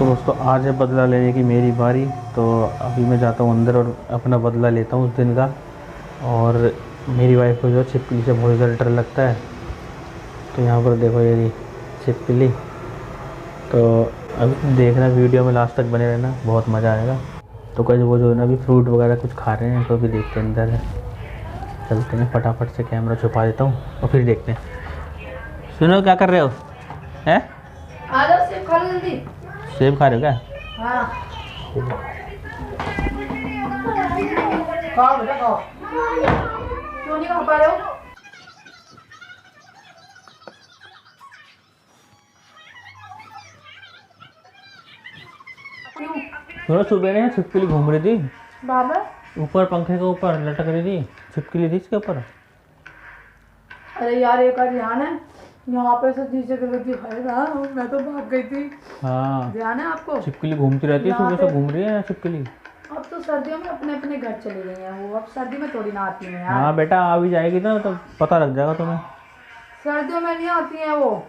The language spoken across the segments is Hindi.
तो दोस्तों आज है बदला लेने की मेरी बारी। तो अभी मैं जाता हूँ अंदर और अपना बदला लेता हूँ उस दिन का। और मेरी वाइफ को जो छिपकली से बहुत ज़्यादा डर लगता है। तो यहाँ पर देखो ये रही छिपकली। तो अभी देखना वीडियो में लास्ट तक बने रहना, बहुत मज़ा आएगा। तो कहीं वो जो है ना अभी फ्रूट वगैरह कुछ खा रहे हैं, तो अभी देखते हैं अंदर है। चलते हैं, फटाफट से कैमरा छुपा देता हूँ और फिर देखते हैं। सुनो क्या कर रहे हो? हैं? सेब खा लो जल्दी। सेब खा रहे हो क्या? हाँ। खाओ बेटा खाओ। क्यों नहीं खा पा रहे हो? सुनो सुबह ने छिपकली घूम रही थी बाबा ऊपर, पंखे के ऊपर लटक रही थी, छिपकली थी इसके ऊपर। अरे यार एक बार ध्यान है यहाँ पे से नीचे कर गई थी ना, मैं तो भाग गई थी। हाँ ध्यान है आपको? छिपकली घूमती रहती है, सुबह से घूम रही है छिपकली। अब तो सर्दियों में अपने अपने घर चली गई हैं वो, अब सर्दी में थोड़ी ना आती हैं यार। हाँ बेटा आ भी जाएगी ना तो पता लग जाएगा तुम्हें। सर्दियों में नहीं आती हैं वो,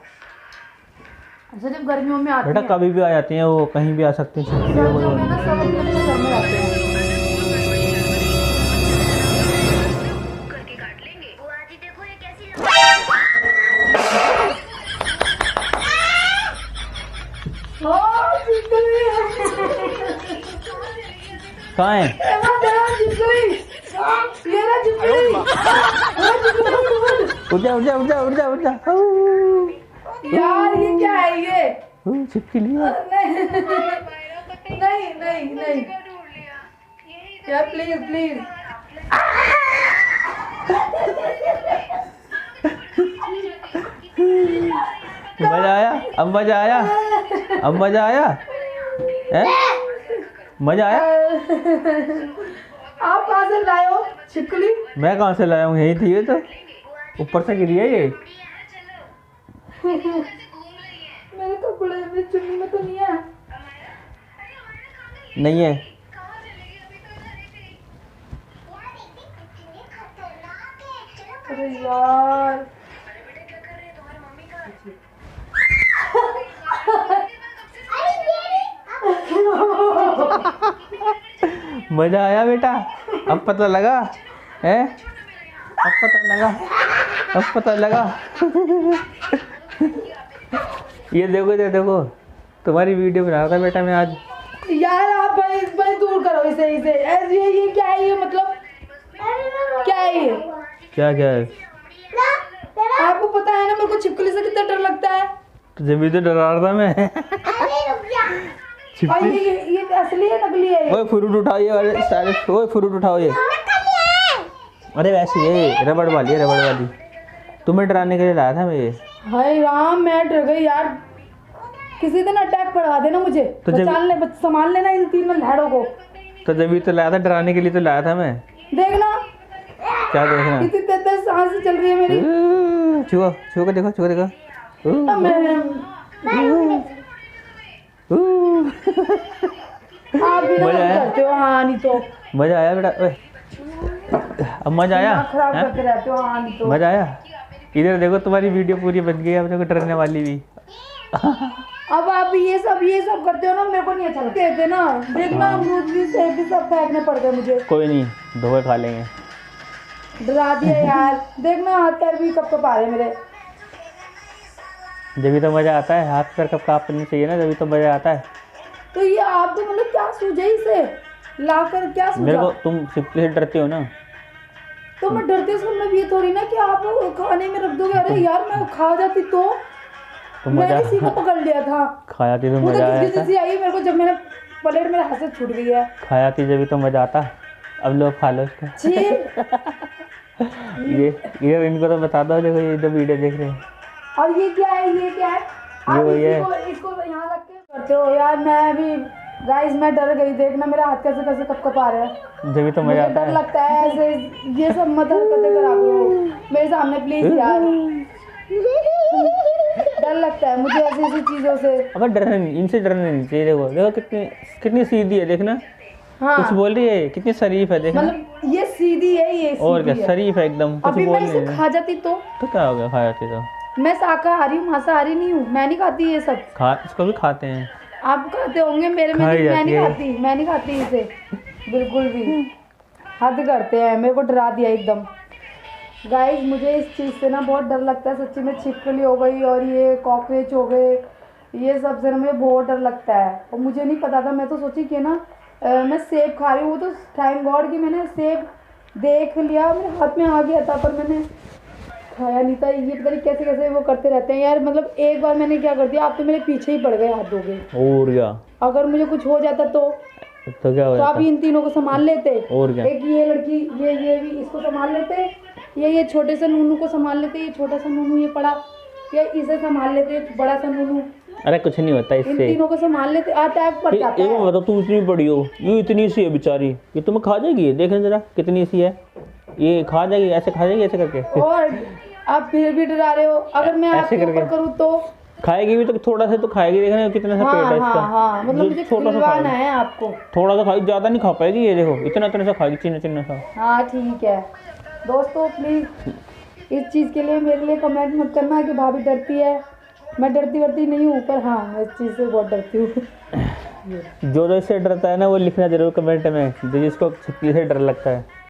सिर्फ गर्मियों में आती बेटा हैं। कभी भी आ जाती हैं वो, कहीं भी आ सकती है छिपकली। सर्दियों में ना सब अपने अपने घर में रहते हैं। कहाँ है? उठ जा उठ जा उठ जा उठ जा उठ जा। यार ये क्या है ये? छिपकली है। नहीं नहीं नहीं यार प्लीज प्लीज। मजा आया? अब मजा आया? अब मजा आया? हैं? मजा आया? आप कहाँ से लाए हो छिपकली? मैं कहाँ से लाया हूँ, यही थी ये तो, ऊपर से गिरी है ये। मेरे कपड़े में चुन्नी में तो नहीं है। नहीं है। अरे यार मजा आया बेटा? अब पता लगा है? अब पता लगा? अब पता लगा? ये देखो तुम्हारी वीडियो बना रहा था बेटा मैं आज। यार आप भाई दूर करो इसे इसे। ऐसे ये क्या है ये, मतलब क्या है ये? क्या है? आपको पता है ना मेरे को छिपकली से कितना डर लगता है। तो जब भी तो डरा रहा था मैं। और ये असली है नकली है? ओए फ्रूट उठाओ ये वाले सारे, ओए फ्रूट उठाओ ये। अरे वैसे ये रबड़ वाली है, रबड़ वाली। तुम्हें डराने के लिए लाया था मैं ये। हाय राम मैं डर गई यार। किसी दिन अटैक पड़ा देना मुझे, तो संभाल लेना इन तीनों लहरों को। तो जब भी तो लाया था, डराने के लिए तो लाया था मैं। देखना क्या देखना? कितनी तेज सांस चल रही है मेरी। छुओ छुओ के देखो, छुओ देखो। आप भी मजा आया? करते हो हाँ नहीं तो। मजा आया बेटा? ओए अब मजा आया? खराब करते रहते हो हाँ नहीं तो। मजा आया? इधर देखो तुम्हारी वीडियो पूरी बन गई, अब देखो डरने वाली भी। अब आप ये सब करते हो ना, मेरे को नहीं अच्छा लगता। कहते ना देखना अमरूद भी सेब भी सब फेंकने पड़ते हैं मुझे। कोई नहीं, धोखे खा लेंगे। डरा दिया यार। देखना हाथ पैर भी कब कब आ रहे मेरे। जब भी तो मजा आता है, हाथ पैर कब कांपने चाहिए ना, जब भी तो मजा आता है। तो ये आपको मतलब क्या सूझे इसे लाकर, क्या सूझा? मेरे को तुम छिपकली से डरती हो ना, तो मैं डरते से मतलब ये थोड़ी ना कि आप खाने में रख दोगे। अरे यार मैं खा जाती तो मैंने इसी को पकड़ लिया था। खाया थी तो वो मजा आया तो किसी आई मेरे को, जब मैंने प्लेट मेरे हाथ से छूट गई है। खाया थी जब भी तो मजा आता। अब लोग खा लो इसको। ये इनको तो बता दो, देखो ये जो वीडियो देख रहे हैं। और ये क्या है? ये क्या है? आप इसको यहाँ रख के करते हो यार। मैं भी गाइस मैं डर गई। देखना मेरे हाथ कैसे कैसे कप आ रहे हैं। जब भी तो मजा आता डर है। लगता है ऐसे, ये सब मत हरकतें करा करो मेरे सामने प्लीज यार। डर लगता है मुझे ऐसी ऐसी चीजों से। अब डरना नहीं, इनसे डरना नहीं चाहिए। देखो देखो कितनी सीधी है, देखना। हाँ कुछ बोल रही है, कितनी शरीफ है, देखना। मतलब ये सीधी है, ये और क्या सीधी है। शरीफ है एकदम, कुछ अभी बोल मैं इसे नहीं खा जाती तो क्या हो गया? खा जाती तो मैं शाकाहारी हूँ, मांसाहारी नहीं हूँ। मैं नहीं खाती ये सब। इसको भी खाते हैं। आप खाते होंगे, मेरे में खाई नहीं, मैं जाती नहीं है। खाती, मैं नहीं खाती इसे बिल्कुल भी। हद करते हैं, मेरे को डरा दिया एकदम। गाइस मुझे इस चीज़ से ना बहुत डर लगता है सच्ची में, छिपकली हो गई और ये कॉकरोच हो गए, ये सब से ना मुझे बहुत डर लगता है। और मुझे नहीं पता था, मैं तो सोची कि ना मैं सेब खा रही हूँ, तो थैंक गॉड कि मैंने सेब देख लिया, मेरे हाथ में आ गया था, पर मैंने खाया नहीं था। ये पता नहीं कैसे कैसे वो करते रहते हैं यार। मतलब एक बार मैंने क्या कर दिया, आप तो मेरे पीछे ही पड़ गए हाथ धोके। और क्या, अगर मुझे कुछ हो जाता तो क्या हो आप जाता। इन तीनों को संभाल लेते। और क्या। एक ये लड़की, ये भी इसको संभाल लेते, ये छोटे से नूनू को संभाल लेते, ये छोटा सा नूनू ये पड़ा, या इसे संभाल लेते बड़ा सा नूनू, अरे कुछ नहीं होता इन इससे। तीनों को संभाल लेते। अटैक पड़ जाता एक है। बात, तू इतनी बड़ी हो, ये इतनी सी है बेचारी, ये तुम्हें खा जाएगी, देखना जरा कितनी सी है, ये खा जाएगी, ऐसे खा जाएगी ऐसे करके। और आप फिर भी डरा रहे हो, अगर मैं ऐसे आपके करके। ऊपर करूँ तो? खाएगी भी तो थोड़ा सा तो खाएगी, देखना कितना सा पेट है इसका। हाँ मतलब जो मुझे छोटा सा खिलवाना खाएगी। है आपको। थोड़ा सा खाएगी, ज्यादा नहीं खा पाएगी, ये देखो इतना इतना सा खाएगी, चिन्ह चिन्ह सा। हाँ ठीक है दोस्तों, प्लीज़ इस चीज़ के लिए मेरे लिए कमेंट मत करना कि भाभी डरती है। मैं डरती वरती नहीं हूँ, पर हाँ मैं इस चीज़ से बहुत डरती हूँ। जो इससे डरता है ना वो लिखना जरूर कमेंट में, जो जिसको छिपकली से डर लगता है।